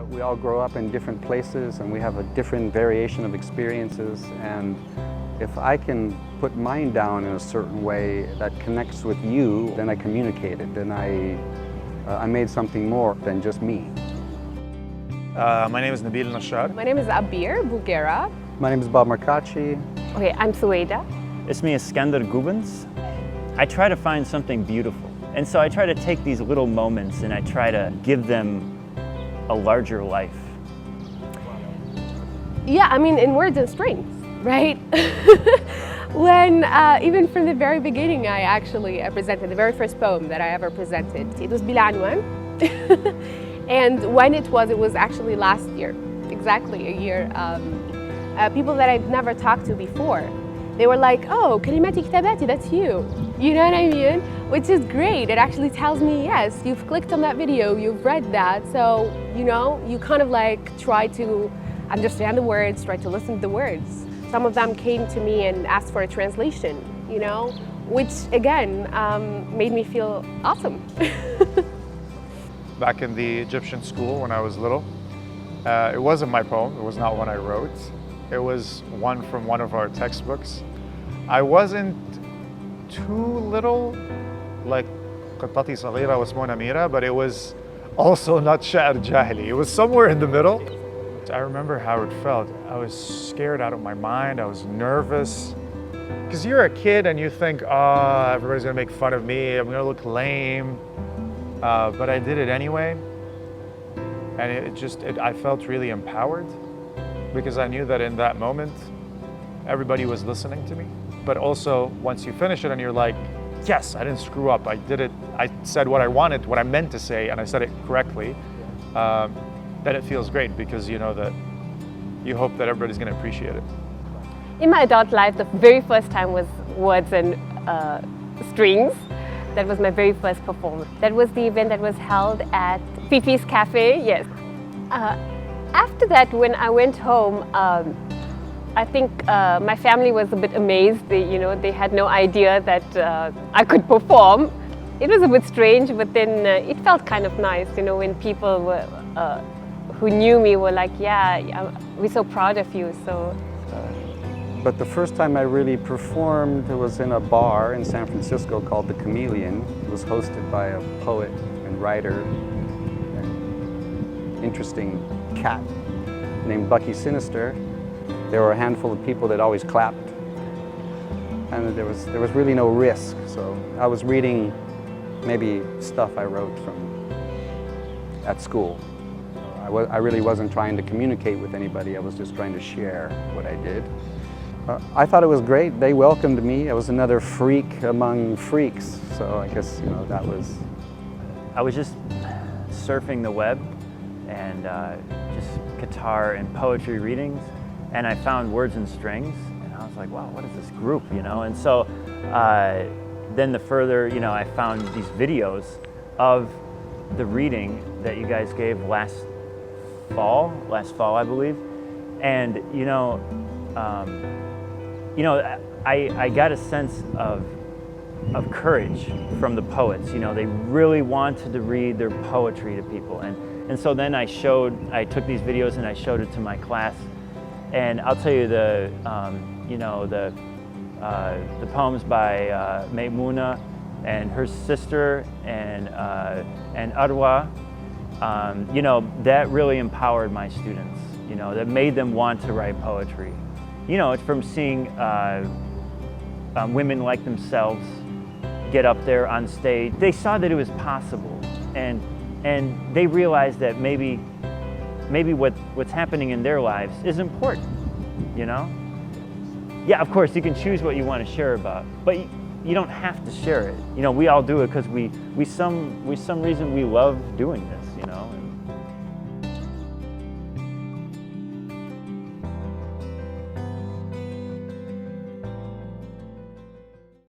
We all grow up in different places and we have a different variation of experiences, and if I can put mine down in a certain way that connects with you, then I communicate it, then I made something more than just me. My name is Nabil Nashar. My name is Abir Bulgara. My name is Bob Markachi. Okay, I'm Sueda. It's me, Iskandar Gubens. I try to find something beautiful. And so I try to take these little moments and I try to give them a larger life. Yeah, I mean, in words and strings, right? When, even from the very beginning, I actually presented the very first poem that I ever presented. It was Bila Anwan. And when it was actually last year, exactly a year. People that I'd never talked to before, they were like, oh, Kalimati Kitabati, that's you. You know what I mean? Which is great. It actually tells me, yes, you've clicked on that video, you've read that. So, you know, you kind of like try to understand the words, try to listen to the words. Some of them came to me and asked for a translation, you know, which again, made me feel awesome. Back in the Egyptian school when I was little, it wasn't my poem, it was not one I wrote. It was one from one of our textbooks. I wasn't too little, like قطتي صغيرة واسمها أميرة, but it was also not شعر جاهلي. It was somewhere in the middle. I remember how it felt. I was scared out of my mind. I was nervous. Because you're a kid and you think, oh, everybody's gonna make fun of me. I'm gonna look lame. But I did it anyway. And I felt really empowered, because I knew that in that moment, everybody was listening to me. But also, once you finish it and you're like, yes, I didn't screw up, I did it, I said what I wanted, what I meant to say, and I said it correctly, then it feels great, because you know that you hope that everybody's gonna appreciate it. In my adult life, the very first time was Words and Strings. That was my very first performance. That was the event that was held at Fifi's Cafe, yes. After that, when I went home, I think my family was a bit amazed. They had no idea that I could perform. It was a bit strange, but then it felt kind of nice, when people who knew me were like, yeah, we're so proud of you. But the first time I really performed, it was in a bar in San Francisco called The Chameleon. It was hosted by a poet and writer, an interesting cat named Bucky Sinister. There were a handful of people that always clapped, and there was really no risk. So I was reading maybe stuff I wrote from at school. I really wasn't trying to communicate with anybody. I was just trying to share what I did. I thought it was great. They welcomed me. I was another freak among freaks. So I guess, that was... I was just surfing the web and just guitar and poetry readings, and I found Words and Strings, and I was like, wow, what is this group, And so then the further, I found these videos of the reading that you guys gave last fall, I believe, and I got a sense of courage from the poets. They really wanted to read their poetry to people, and so then I took these videos and I showed it to my class, and I'll tell you the poems by Maymuna and her sister and Arwa, that really empowered my students. That made them want to write poetry. It's from seeing women like themselves get up there on stage. They saw that it was possible, and they realized that maybe what's happening in their lives is important, Yeah, of course, you can choose what you want to share about, but you don't have to share it. We all do it because we some reason we love doing this.